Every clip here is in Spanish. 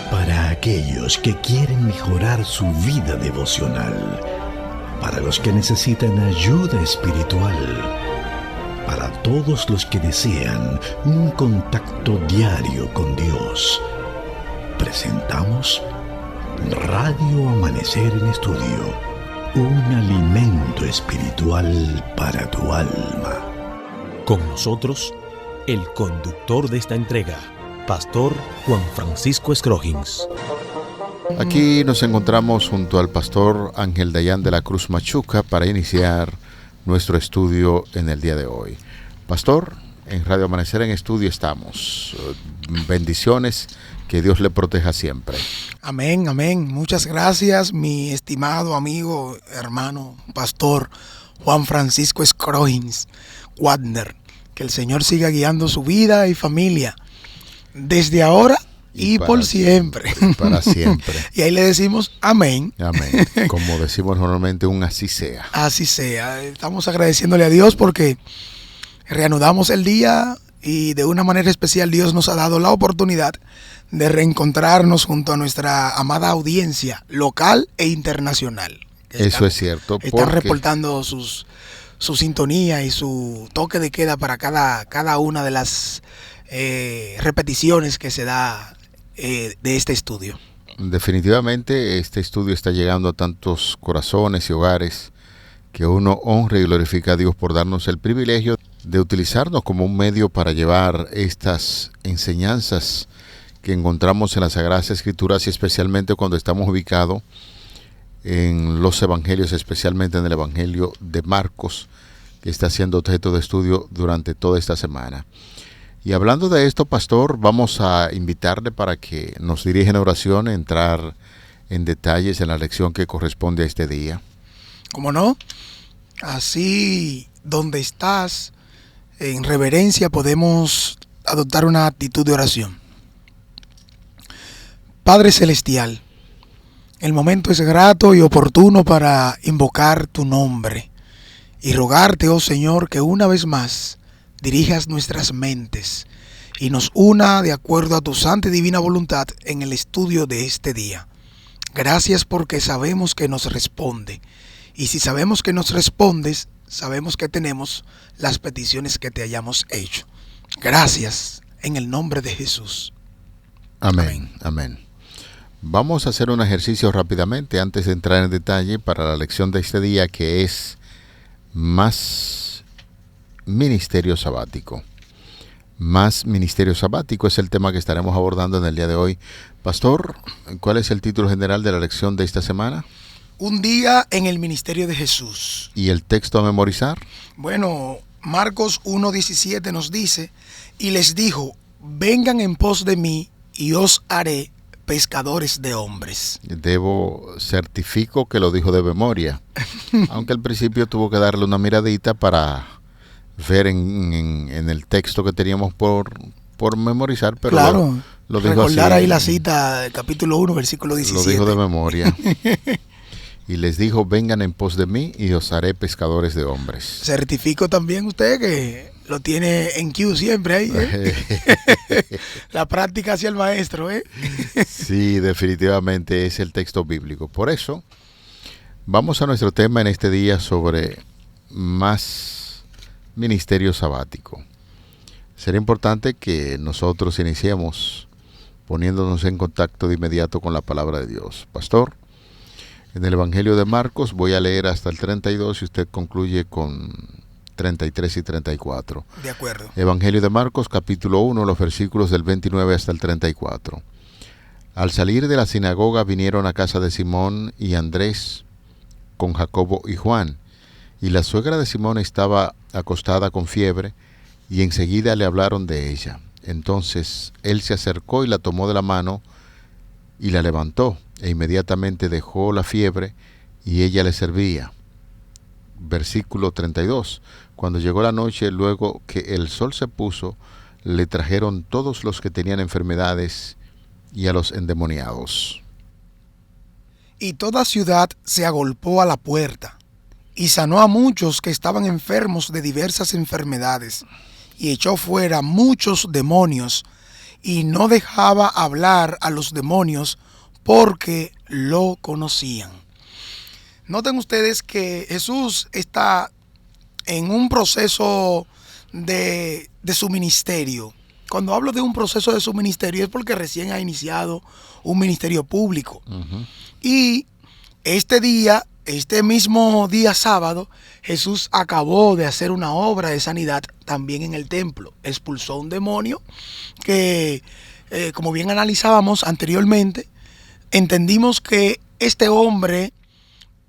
Para aquellos que quieren mejorar su vida devocional, para los que necesitan ayuda espiritual, para todos los que desean un contacto diario con Dios, presentamos Radio Amanecer en Estudio, un alimento espiritual para tu alma. Con nosotros, el conductor de esta entrega, Pastor Juan Francisco Scroggins. Aquí nos encontramos junto al Pastor Ángel Dayan de la Cruz Machuca para iniciar nuestro estudio en el día de hoy. Pastor, en Radio Amanecer en Estudio estamos. Bendiciones, que Dios le proteja siempre. Amén, amén. Muchas gracias, mi estimado amigo, hermano, Pastor Juan Francisco Scroggins Wagner. Que el Señor siga guiando su vida y familia desde ahora y por siempre. Para siempre. Y ahí le decimos amén. Amén. Como decimos normalmente, un así sea. Así sea. Estamos agradeciéndole a Dios porque reanudamos el día y de una manera especial Dios nos ha dado la oportunidad de reencontrarnos junto a nuestra amada audiencia local e internacional. Eso es cierto. Están reportando su sintonía y su toque de queda para cada una de las repeticiones que se da de este estudio. Definitivamente este estudio está llegando a tantos corazones y hogares que uno honra y glorifica a Dios por darnos el privilegio de utilizarnos como un medio para llevar estas enseñanzas que encontramos en las Sagradas Escrituras, y especialmente cuando estamos ubicados en los evangelios, especialmente en el Evangelio de Marcos, que está siendo objeto de estudio durante toda esta semana. Y hablando de esto, Pastor, vamos a invitarle para que nos dirija en oración, entrar en detalles en la lección que corresponde a este día. ¿Cómo no? Así, donde estás, en reverencia, podemos adoptar una actitud de oración. Padre Celestial, el momento es grato y oportuno para invocar tu nombre y rogarte, oh Señor, que una vez más dirijas nuestras mentes y nos una de acuerdo a tu santa y divina voluntad en el estudio de este día. Gracias porque sabemos que nos responde, y si sabemos que nos respondes, sabemos que tenemos las peticiones que te hayamos hecho. Gracias en el nombre de Jesús. Amén. Amén. Vamos a hacer un ejercicio rápidamente antes de entrar en detalle para la lección de este día, que es más ministerio sabático. Más ministerio sabático es el tema que estaremos abordando en el día de hoy. Pastor, ¿cuál es el título general de la lección de esta semana? Un día en el ministerio de Jesús. ¿Y el texto a memorizar? Bueno, Marcos 1:17 nos dice: y les dijo, vengan en pos de mí y os haré pescadores de hombres. Certifico que lo dijo de memoria, aunque al principio tuvo que darle una miradita para ver en el texto que teníamos por memorizar, pero claro, lo dijo recordar así, ahí la cita del capítulo 1, versículo 17. Lo dijo de memoria. Y les dijo, vengan en pos de mí y os haré pescadores de hombres. Certifico también usted que lo tiene en Q siempre ahí, La práctica hacia el maestro, Sí, definitivamente es el texto bíblico. Por eso, vamos a nuestro tema en este día sobre más ministerio sabático. Será importante que nosotros iniciemos poniéndonos en contacto de inmediato con la palabra de Dios. Pastor, en el Evangelio de Marcos voy a leer hasta el 32 y usted concluye con 33 y 34. De acuerdo. Evangelio de Marcos, capítulo 1, los versículos del 29 hasta el 34. Al salir de la sinagoga vinieron a casa de Simón y Andrés con Jacobo y Juan, y la suegra de Simón estaba acostada con fiebre, y enseguida le hablaron de ella. Entonces él se acercó y la tomó de la mano y la levantó, e inmediatamente dejó la fiebre y ella le servía. Versículo 32. Cuando llegó la noche, luego que el sol se puso, le trajeron todos los que tenían enfermedades y a los endemoniados. Y toda ciudad se agolpó a la puerta, y sanó a muchos que estaban enfermos de diversas enfermedades, y echó fuera muchos demonios, y no dejaba hablar a los demonios porque lo conocían. Noten ustedes que Jesús está en un proceso de su ministerio. Cuando hablo de un proceso de su ministerio es porque recién ha iniciado un ministerio público. Y este mismo día sábado, Jesús acabó de hacer una obra de sanidad también en el templo. Expulsó un demonio que, como bien analizábamos anteriormente, entendimos que este hombre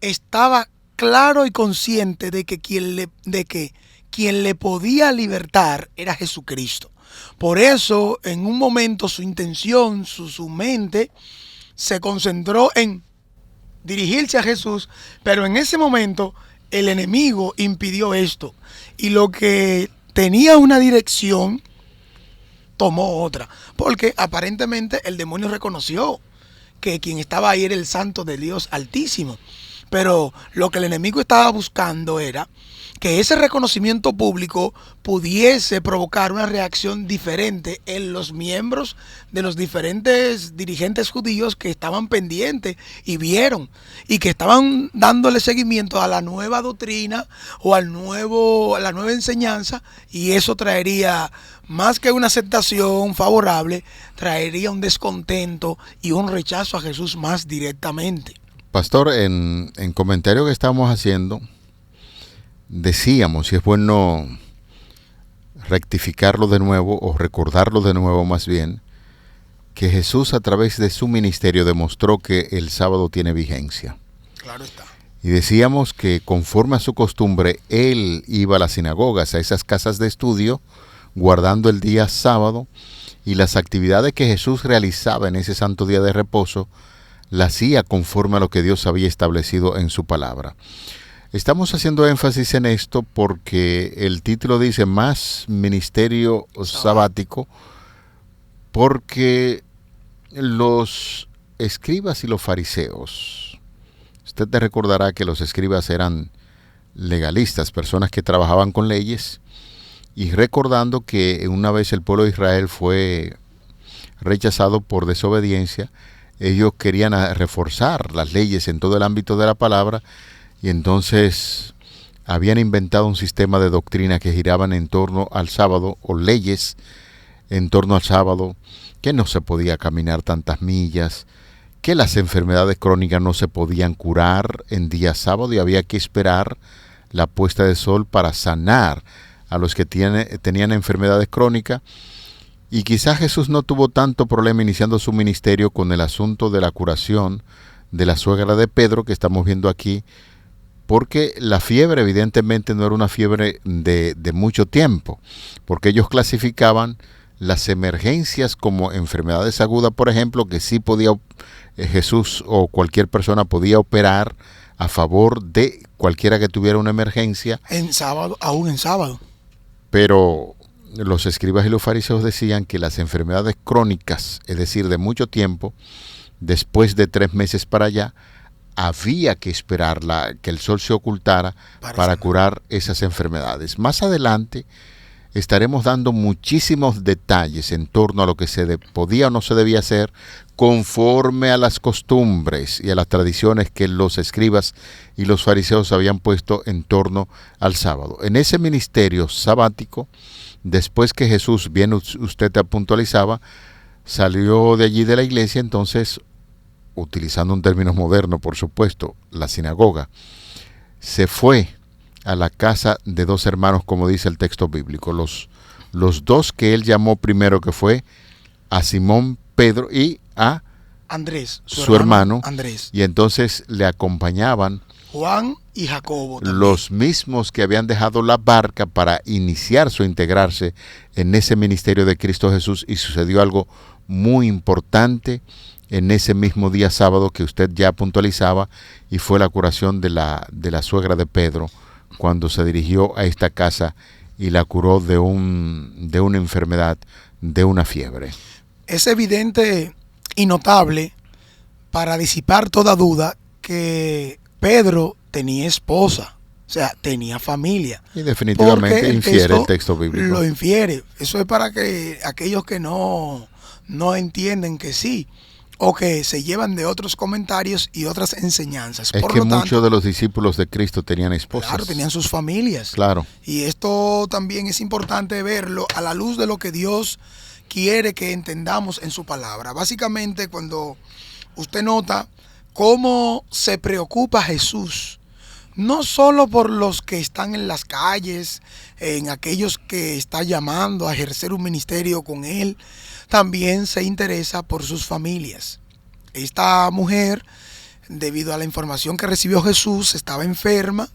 estaba claro y consciente de que quien le podía libertar era Jesucristo. Por eso, en un momento, su intención, su mente, se concentró en dirigirse a Jesús, pero en ese momento el enemigo impidió esto. Y lo que tenía una dirección, tomó otra. Porque aparentemente el demonio reconoció que quien estaba ahí era el Santo de Dios Altísimo. Pero lo que el enemigo estaba buscando era que ese reconocimiento público pudiese provocar una reacción diferente en los miembros de los diferentes dirigentes judíos que estaban pendientes y vieron y que estaban dándole seguimiento a la nueva doctrina o a la nueva enseñanza, y eso traería más que una aceptación favorable, traería un descontento y un rechazo a Jesús más directamente. Pastor, en comentario que estamos haciendo, decíamos, y es bueno rectificarlo de nuevo o recordarlo de nuevo más bien, que Jesús a través de su ministerio demostró que el sábado tiene vigencia. Claro está. Y decíamos que conforme a su costumbre, él iba a las sinagogas, a esas casas de estudio, guardando el día sábado, y las actividades que Jesús realizaba en ese santo día de reposo, la hacía conforme a lo que Dios había establecido en su palabra. Estamos haciendo énfasis en esto porque el título dice más ministerio sabático, porque los escribas y los fariseos, usted te recordará que los escribas eran legalistas, personas que trabajaban con leyes, y recordando que una vez el pueblo de Israel fue rechazado por desobediencia, ellos querían reforzar las leyes en todo el ámbito de la palabra, y entonces habían inventado un sistema de doctrina que giraban en torno al sábado, o leyes en torno al sábado, que no se podía caminar tantas millas, que las enfermedades crónicas no se podían curar en día sábado y había que esperar la puesta de sol para sanar a los que tenían enfermedades crónicas. Y quizás Jesús no tuvo tanto problema iniciando su ministerio con el asunto de la curación de la suegra de Pedro que estamos viendo aquí, porque la fiebre evidentemente no era una fiebre de mucho tiempo, porque ellos clasificaban las emergencias como enfermedades agudas, por ejemplo, que sí podía Jesús o cualquier persona podía operar a favor de cualquiera que tuviera una emergencia. En sábado, aún en sábado. Pero los escribas y los fariseos decían que las enfermedades crónicas, es decir, de mucho tiempo, después de 3 meses para allá, había que esperar que el sol se ocultara para curar esas enfermedades. Más adelante estaremos dando muchísimos detalles en torno a lo que se podía o no se debía hacer conforme a las costumbres y a las tradiciones que los escribas y los fariseos habían puesto en torno al sábado. En ese ministerio sabático, después que Jesús, bien usted te puntualizaba, salió de allí de la iglesia, entonces, utilizando un término moderno, por supuesto, la sinagoga, se fue a la casa de 2 hermanos, como dice el texto bíblico. Los 2 que él llamó primero, que fue a Simón Pedro y a Andrés, su hermano Andrés. Y entonces le acompañaban Juan y Jacobo también. Los mismos que habían dejado la barca para iniciarse o integrarse en ese ministerio de Cristo Jesús, y sucedió algo muy importante en ese mismo día sábado que usted ya puntualizaba, y fue la curación de la suegra de Pedro, cuando se dirigió a esta casa y la curó de una enfermedad, de una fiebre. Es evidente y notable, para disipar toda duda, que Pedro tenía esposa, o sea, tenía familia. Y definitivamente infiere el texto bíblico. Lo infiere. Eso es para que aquellos que no no entienden que sí, o que se llevan de otros comentarios y otras enseñanzas. Es Por que lo tanto, muchos de los discípulos de Cristo tenían esposas. claro, tenían sus familias. Claro. Y esto también es importante verlo a la luz de lo que Dios quiere que entendamos en su palabra. Básicamente, cuando usted nota cómo se preocupa Jesús, no solo por los que están en las calles, en aquellos que está llamando a ejercer un ministerio con él, también se interesa por sus familias. Esta mujer, debido a la información que recibió Jesús, estaba enferma.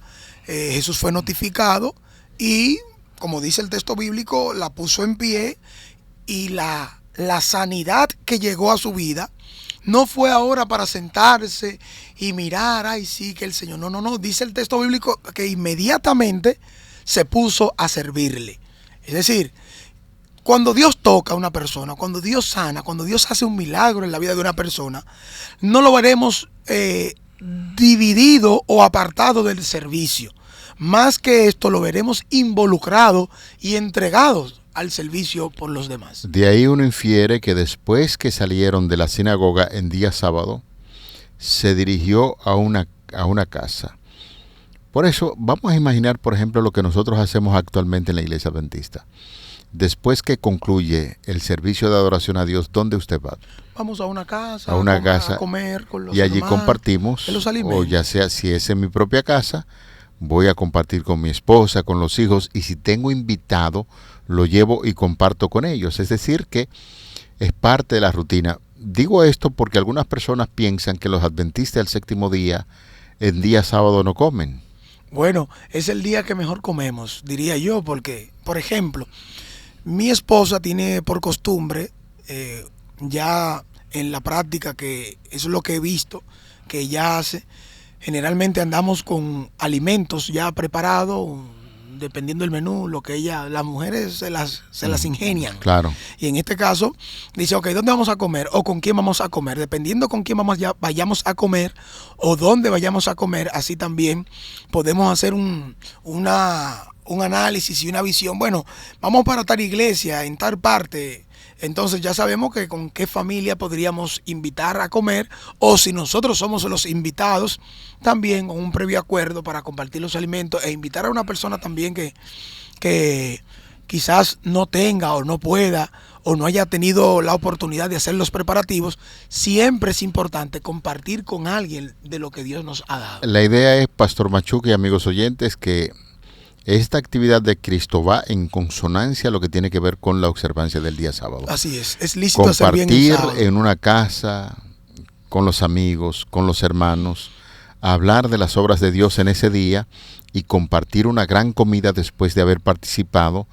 Jesús fue notificado y, como dice el texto bíblico, la puso en pie, y la sanidad que llegó a su vida no fue ahora para sentarse y mirar, ay sí, que el Señor, no, dice el texto bíblico que inmediatamente se puso a servirle. Es decir, cuando Dios toca a una persona, cuando Dios sana, cuando Dios hace un milagro en la vida de una persona, no lo veremos dividido o apartado del servicio. Más que esto, lo veremos involucrado y entregado al servicio por los demás. De ahí uno infiere que después que salieron de la sinagoga en día sábado, se dirigió a una casa. Por eso, vamos a imaginar, por ejemplo, lo que nosotros hacemos actualmente en la iglesia adventista. Después que concluye el servicio de adoración a Dios, ¿dónde usted va? Vamos a una casa, casa a comer con los y allí hermanos, compartimos, los alimentos. o ya sea si es en mi propia casa, voy a compartir con mi esposa, con los hijos, y si tengo invitado, lo llevo y comparto con ellos. Es decir, que es parte de la rutina. Digo esto porque algunas personas piensan que los adventistas del séptimo día, en día sábado no comen. Bueno, es el día que mejor comemos, diría yo, porque, por ejemplo, mi esposa tiene por costumbre, ya en la práctica, que es lo que he visto que ella hace, generalmente andamos con alimentos ya preparados, dependiendo del menú, lo que las mujeres se las ingenian. Claro. Y en este caso, dice, ok, ¿dónde vamos a comer? ¿O con quién vamos a comer? Dependiendo con quién vayamos a comer o dónde vayamos a comer, así también podemos hacer un análisis y una visión. Bueno, vamos para tal iglesia, en tal parte. Entonces ya sabemos que con qué familia podríamos invitar a comer, o si nosotros somos los invitados, también con un previo acuerdo para compartir los alimentos e invitar a una persona también que quizás no tenga o no pueda o no haya tenido la oportunidad de hacer los preparativos. Siempre es importante compartir con alguien de lo que Dios nos ha dado. La idea es, Pastor Machuca y amigos oyentes, que esta actividad de Cristo va en consonancia a lo que tiene que ver con la observancia del día sábado. Así es lícito hacer bien el compartir sábado en una casa, con los amigos, con los hermanos, hablar de las obras de Dios en ese día y compartir una gran comida después de haber participado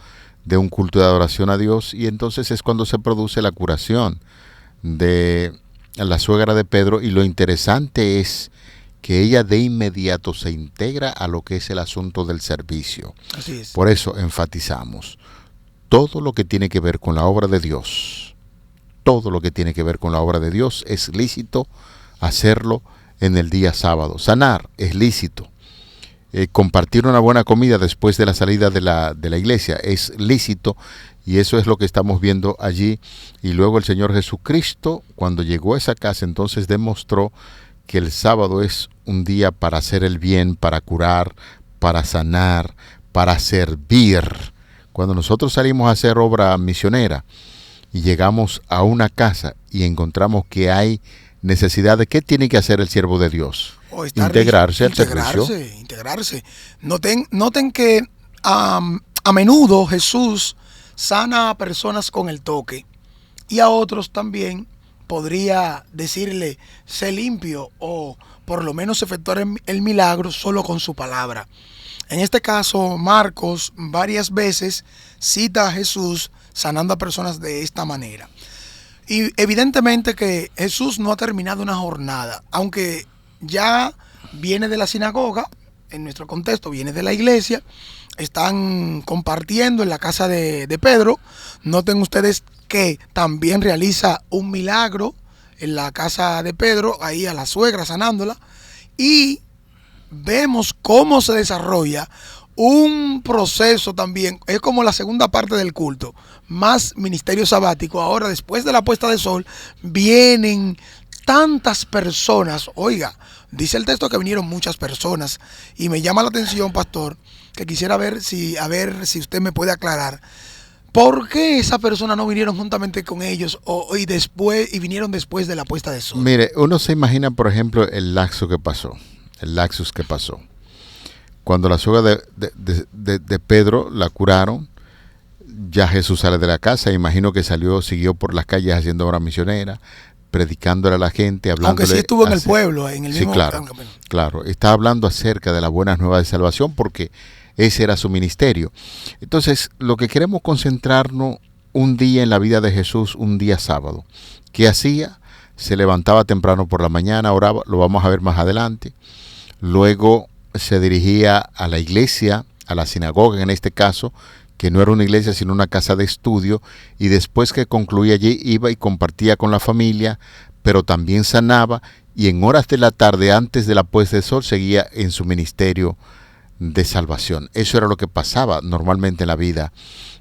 de un culto de adoración a Dios. Y entonces es cuando se produce la curación de la suegra de Pedro, y lo interesante es que ella de inmediato se integra a lo que es el asunto del servicio. Así es. Por eso enfatizamos, todo lo que tiene que ver con la obra de Dios, todo lo que tiene que ver con la obra de Dios es lícito hacerlo en el día sábado. Sanar es lícito. Compartir una buena comida después de la salida de la iglesia es lícito, y eso es lo que estamos viendo allí. Y luego el Señor Jesucristo, cuando llegó a esa casa, entonces demostró que el sábado es un día para hacer el bien, para curar, para sanar, para servir. Cuando nosotros salimos a hacer obra misionera y llegamos a una casa y encontramos que hay necesidad, de ¿qué tiene que hacer el siervo de Dios? Integrarse al servicio. Integrarse. Noten que a menudo Jesús sana a personas con el toque, y a otros también podría decirle, sé limpio, o por lo menos efectuar el milagro solo con su palabra. En este caso, Marcos varias veces cita a Jesús sanando a personas de esta manera. Y evidentemente que Jesús no ha terminado una jornada, aunque ya viene de la sinagoga, en nuestro contexto viene de la iglesia, están compartiendo en la casa de Pedro. Noten ustedes que también realiza un milagro en la casa de Pedro, ahí a la suegra sanándola, y vemos cómo se desarrolla un proceso también, es como la segunda parte del culto, más ministerio sabático. Ahora, después de la puesta de sol, vienen tantas personas. Oiga, dice el texto que vinieron muchas personas, y me llama la atención, pastor, que quisiera ver si usted me puede aclarar. ¿Por qué esas personas no vinieron juntamente con ellos y vinieron después de la puesta de sol? Mire, uno se imagina, por ejemplo, el lapsus que pasó. Cuando la suegra de Pedro la curaron, ya Jesús sale de la casa. Imagino que siguió por las calles haciendo obra misionera, predicándole a la gente, hablándole. Aunque sí estuvo en el pueblo, en el mismo. Sí, claro. Está hablando acerca de las buenas nuevas de salvación, porque ese era su ministerio. Entonces, lo que queremos concentrarnos un día en la vida de Jesús, un día sábado. ¿Qué hacía? Se levantaba temprano por la mañana, oraba, lo vamos a ver más adelante. Luego se dirigía a la iglesia, a la sinagoga en este caso, que no era una iglesia sino una casa de estudio, y después que concluía allí iba y compartía con la familia, pero también sanaba, y en horas de la tarde antes de la puesta de sol seguía en su ministerio de salvación. Eso era lo que pasaba normalmente en la vida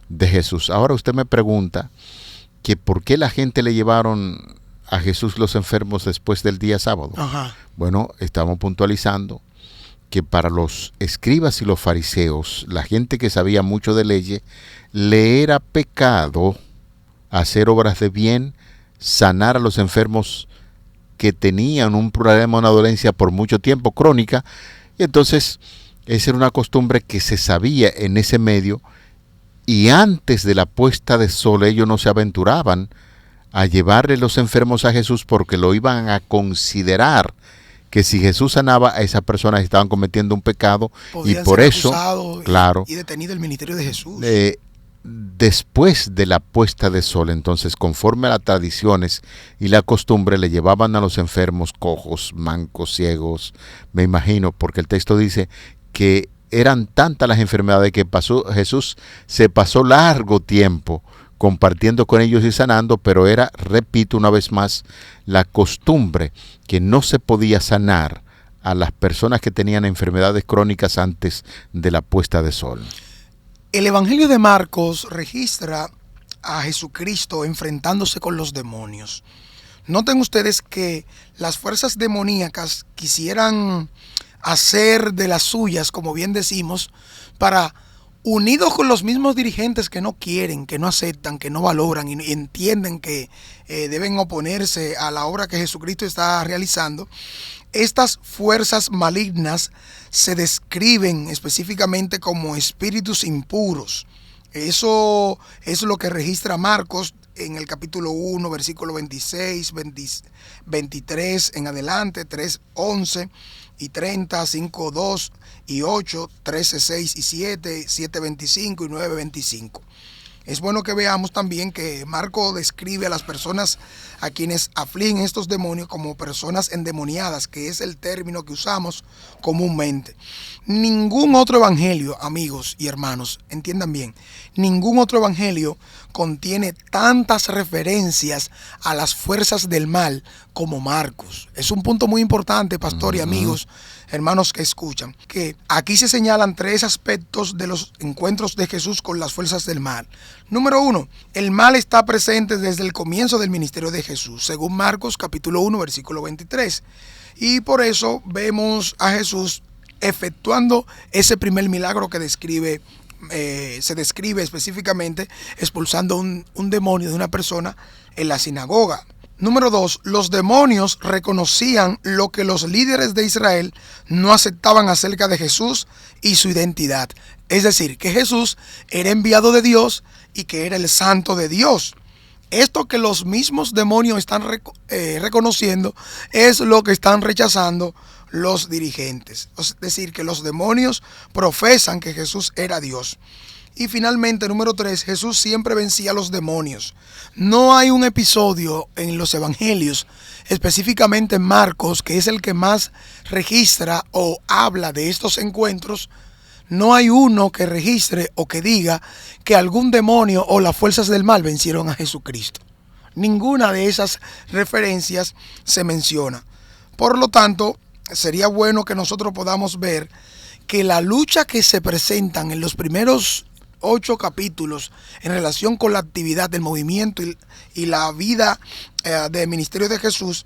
de Jesús. Ahora usted me pregunta que por qué la gente le llevaron a Jesús los enfermos después del día sábado. Ajá. Bueno, estamos puntualizando que para los escribas y los fariseos, la gente que sabía mucho de leyes, le era pecado hacer obras de bien, sanar a los enfermos que tenían un problema, una dolencia por mucho tiempo, crónica. Y entonces esa era una costumbre que se sabía en ese medio, y antes de la puesta de sol ellos no se aventuraban a llevarle los enfermos a Jesús, porque lo iban a considerar que si Jesús sanaba, a esas personas estaban cometiendo un pecado. Podían y por ser eso, acusados claro, y detenido el ministerio de Jesús. Después de la puesta de sol, entonces, conforme a las tradiciones y la costumbre, le llevaban a los enfermos cojos, mancos, ciegos, me imagino, porque el texto dice que eran tantas las enfermedades que Jesús se pasó largo tiempo compartiendo con ellos y sanando, pero era, repito una vez más, la costumbre que no se podía sanar a las personas que tenían enfermedades crónicas antes de la puesta de sol. El Evangelio de Marcos registra a Jesucristo enfrentándose con los demonios. Noten ustedes que las fuerzas demoníacas quisieran hacer de las suyas, como bien decimos, para, unidos con los mismos dirigentes que no quieren, que no aceptan, que no valoran y entienden que deben oponerse a la obra que Jesucristo está realizando, estas fuerzas malignas se describen específicamente como espíritus impuros. Eso es lo que registra Marcos en el capítulo 1, versículo 26, 23 en adelante, 3, 11 y 30, 5, 2 y 8, 13, 6 y 7, 7, 25 y 9, 25. Es bueno que veamos también que Marco describe a las personas a quienes afligen estos demonios como personas endemoniadas, que es el término que usamos comúnmente. Ningún otro evangelio, amigos y hermanos, entiendan bien, ningún otro evangelio contiene tantas referencias a las fuerzas del mal como Marcos. Es un punto muy importante, pastor y amigos, hermanos que escuchan, que aquí se señalan 3 aspectos de los encuentros de Jesús con las fuerzas del mal. Número 1, el mal está presente desde el comienzo del ministerio de Jesús, según Marcos capítulo 1, versículo 23. Y por eso vemos a Jesús efectuando ese primer milagro que se describe específicamente expulsando un demonio de una persona en la sinagoga. Número 2, los demonios reconocían lo que los líderes de Israel no aceptaban acerca de Jesús y su identidad. Es decir, que Jesús era enviado de Dios y que era el santo de Dios. Esto que los mismos demonios están reconociendo es lo que están rechazando los dirigentes. Es decir, que los demonios profesan que Jesús era Dios. Y finalmente, número 3, Jesús siempre vencía a los demonios. No hay un episodio en los evangelios, específicamente en Marcos, que es el que más registra o habla de estos encuentros. No hay uno que registre o que diga que algún demonio o las fuerzas del mal vencieron a Jesucristo. Ninguna de esas referencias se menciona. Por lo tanto, sería bueno que nosotros podamos ver que la lucha que se presentan en los primeros 8 capítulos en relación con la actividad del movimiento y la vida del ministerio de Jesús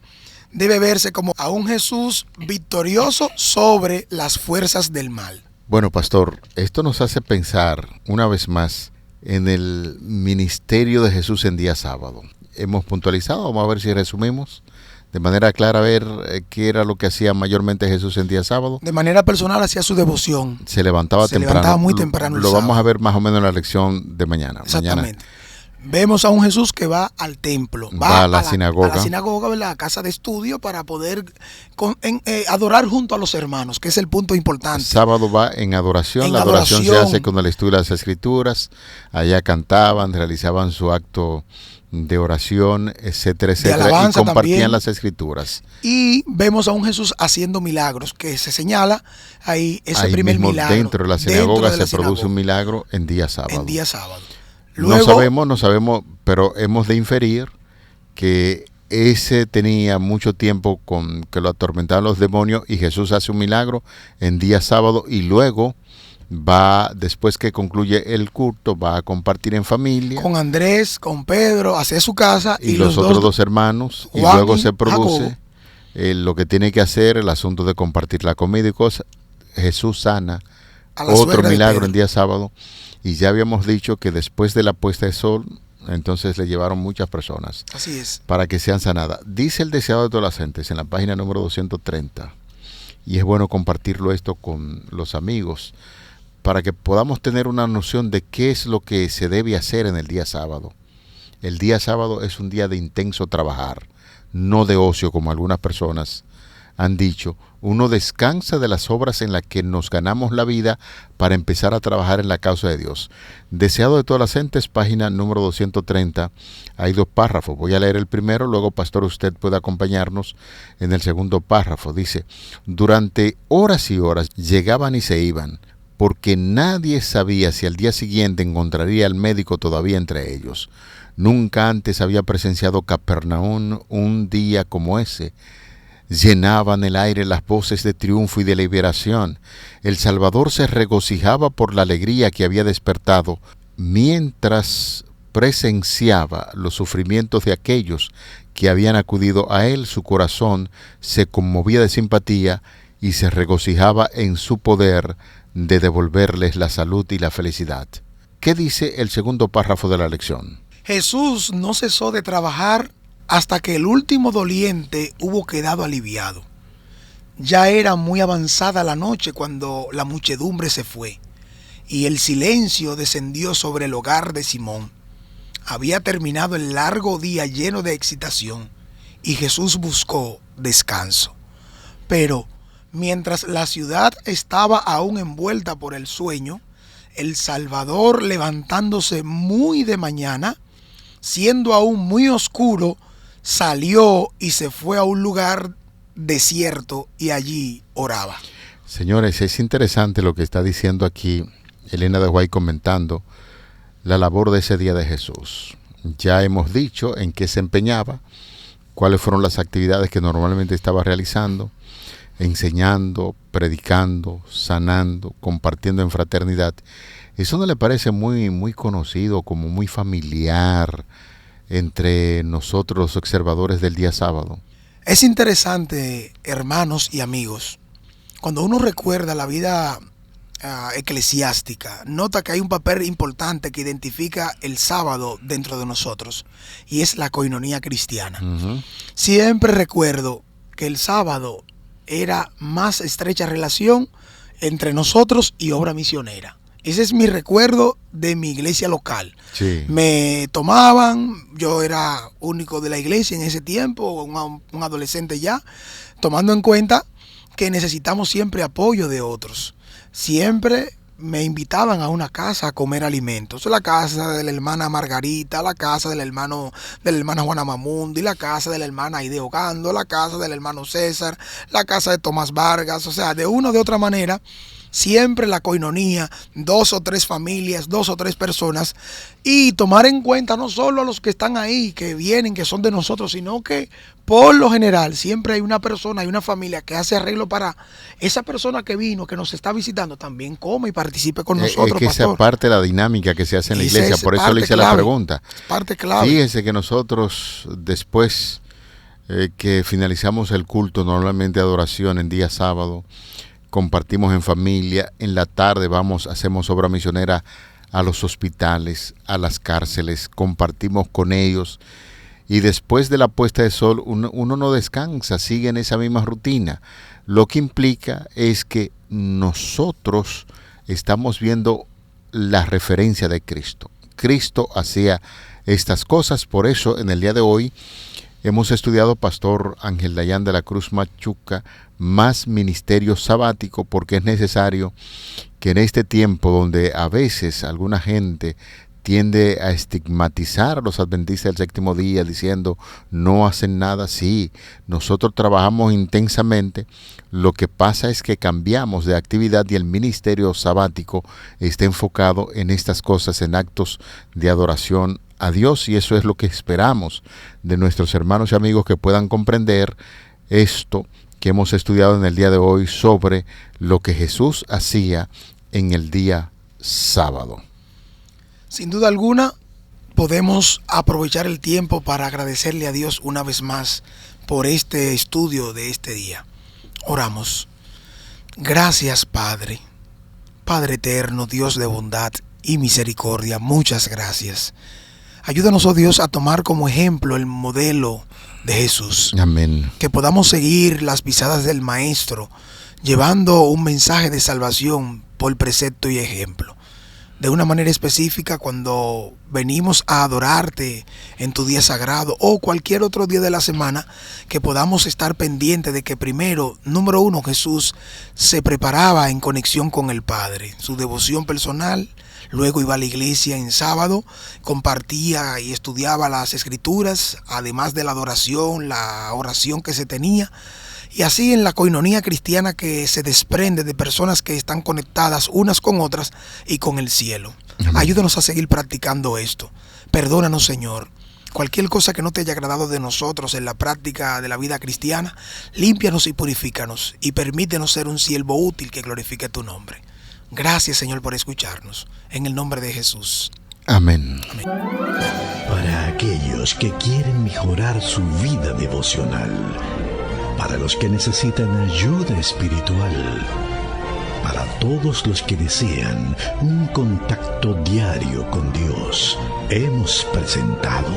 debe verse como a un Jesús victorioso sobre las fuerzas del mal. Bueno, pastor, esto nos hace pensar una vez más en el ministerio de Jesús en día sábado. Hemos puntualizado, vamos a ver si resumimos de manera clara a ver qué era lo que hacía mayormente Jesús en día sábado. De manera personal hacía su devoción. Se levantaba temprano. Se levantaba muy temprano. Lo vamos a ver más o menos en la lección de mañana. Exactamente. Vemos a un Jesús que va al templo, va a la sinagoga. A la sinagoga, ¿verdad? A casa de estudio para poder adorar junto a los hermanos, que es el punto importante. Sábado va en adoración. La adoración se hace con el estudio de las Escrituras. Allá cantaban, realizaban su acto de oración, etcétera, etcétera, y compartían también las Escrituras. Y vemos a un Jesús haciendo milagros, que se señala ahí ese ahí primer mismo, milagro. dentro de la sinagoga se produce un milagro en día sábado. En día sábado. Luego, no sabemos, pero hemos de inferir que ese tenía mucho tiempo con que lo atormentaban los demonios y Jesús hace un milagro en día sábado y luego va, después que concluye el culto, va a compartir en familia. Con Andrés, con Pedro, hacia su casa. Y los otros dos hermanos. Juan, y luego se produce lo que tiene que hacer, el asunto de compartir la comida y cosas. Jesús sana otro milagro en día sábado. Y ya habíamos dicho que después de la puesta de sol, entonces le llevaron muchas personas. Así es. Para que sean sanadas. Dice el deseado de todas las gentes en la página número 230. Y es bueno compartirlo esto con los amigos, para que podamos tener una noción de qué es lo que se debe hacer en el día sábado. El día sábado es un día de intenso trabajar, no de ocio como algunas personas han dicho. Uno descansa de las obras en las que nos ganamos la vida para empezar a trabajar en la causa de Dios. Deseado de todas las gentes, página número 230. Hay 2 párrafos. Voy a leer el primero, luego, pastor, usted puede acompañarnos en el segundo párrafo. Dice: durante horas y horas llegaban y se iban, porque nadie sabía si al día siguiente encontraría al médico todavía entre ellos. Nunca antes había presenciado Capernaum un día como ese. Llenaban el aire las voces de triunfo y de liberación. El Salvador se regocijaba por la alegría que había despertado, mientras presenciaba los sufrimientos de aquellos que habían acudido a él. Su corazón se conmovía de simpatía y se regocijaba en su poder de devolverles la salud y la felicidad. ¿Qué dice el segundo párrafo de la lección? Jesús no cesó de trabajar hasta que el último doliente hubo quedado aliviado. Ya era muy avanzada la noche cuando la muchedumbre se fue, y el silencio descendió sobre el hogar de Simón. Había terminado el largo día lleno de excitación, y Jesús buscó descanso. Pero mientras la ciudad estaba aún envuelta por el sueño, el Salvador, levantándose muy de mañana, siendo aún muy oscuro, salió y se fue a un lugar desierto y allí oraba. Señores, es interesante lo que está diciendo aquí Elena de White, comentando la labor de ese día de Jesús. Ya hemos dicho en qué se empeñaba, cuáles fueron las actividades que normalmente estaba realizando: enseñando, predicando, sanando, compartiendo en fraternidad. ¿Eso no le parece muy conocido, como muy familiar entre nosotros los observadores del día sábado? Es interesante, hermanos y amigos, cuando uno recuerda la vida eclesiástica, nota que hay un papel importante que identifica el sábado dentro de nosotros, y es la coinonía cristiana. Uh-huh. Siempre recuerdo que el sábado era más estrecha relación entre nosotros y obra misionera. Ese es mi recuerdo de mi iglesia local. Sí. Me tomaban, yo era único de la iglesia en ese tiempo, un adolescente ya, tomando en cuenta que necesitamos siempre apoyo de otros. Siempre me invitaban a una casa a comer alimentos. La casa de la hermana Margarita, la casa de la hermana Juana Mamundi, la casa de la hermana Aide Ogando, la casa del hermano César, la casa de Tomás Vargas. O sea, de una o de otra manera, Siempre la coinonía, 2 o 3 familias, 2 o 3 personas, y tomar en cuenta no solo a los que están ahí, que vienen, que son de nosotros, sino que por lo general siempre hay una persona, hay una familia que hace arreglo para esa persona que vino, que nos está visitando, también come y participe con nosotros, es que pastor. esa parte de la dinámica que se hace en la Esa iglesia, es por eso parte le hice clave, la pregunta. Parte clave. Fíjense que nosotros después que finalizamos el culto, normalmente adoración en día sábado, compartimos en familia, en la tarde hacemos obra misionera a los hospitales, a las cárceles, compartimos con ellos, y después de la puesta de sol uno no descansa, sigue en esa misma rutina, lo que implica es que nosotros estamos viendo la referencia de Cristo. Cristo hacía estas cosas, por eso en el día de hoy hemos estudiado, Pastor Ángel Dayan de la Cruz Machuca, más ministerio sabático, porque es necesario que en este tiempo donde a veces alguna gente tiende a estigmatizar a los adventistas del séptimo día diciendo no hacen nada, sí, nosotros trabajamos intensamente, lo que pasa es que cambiamos de actividad y el ministerio sabático está enfocado en estas cosas, en actos de adoración a Dios, y eso es lo que esperamos de nuestros hermanos y amigos, que puedan comprender esto que hemos estudiado en el día de hoy sobre lo que Jesús hacía en el día sábado. Sin duda alguna, podemos aprovechar el tiempo para agradecerle a Dios una vez más por este estudio de este día. Oramos. Gracias, Padre. Padre eterno, Dios de bondad y misericordia, muchas gracias. Ayúdanos, oh Dios, a tomar como ejemplo el modelo de Jesús. Amén. Que podamos seguir las pisadas del Maestro, llevando un mensaje de salvación por precepto y ejemplo. De una manera específica, cuando venimos a adorarte en tu día sagrado o cualquier otro día de la semana, que podamos estar pendientes de que primero, número uno, Jesús se preparaba en conexión con el Padre, su devoción personal. Luego iba a la iglesia en sábado, compartía y estudiaba las escrituras, además de la adoración, la oración que se tenía. Y así en la coinonía cristiana que se desprende de personas que están conectadas unas con otras y con el cielo. Amén. Ayúdanos a seguir practicando esto. Perdónanos, Señor. Cualquier cosa que no te haya agradado de nosotros en la práctica de la vida cristiana, límpianos y purifícanos y permítenos ser un siervo útil que glorifique tu nombre. Gracias, Señor, por escucharnos. En el nombre de Jesús. Amén. Amén. Para aquellos que quieren mejorar su vida devocional, para los que necesitan ayuda espiritual, para todos los que desean un contacto diario con Dios, hemos presentado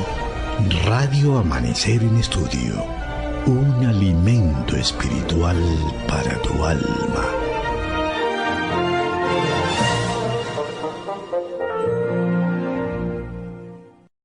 Radio Amanecer en Estudio, un alimento espiritual para tu alma.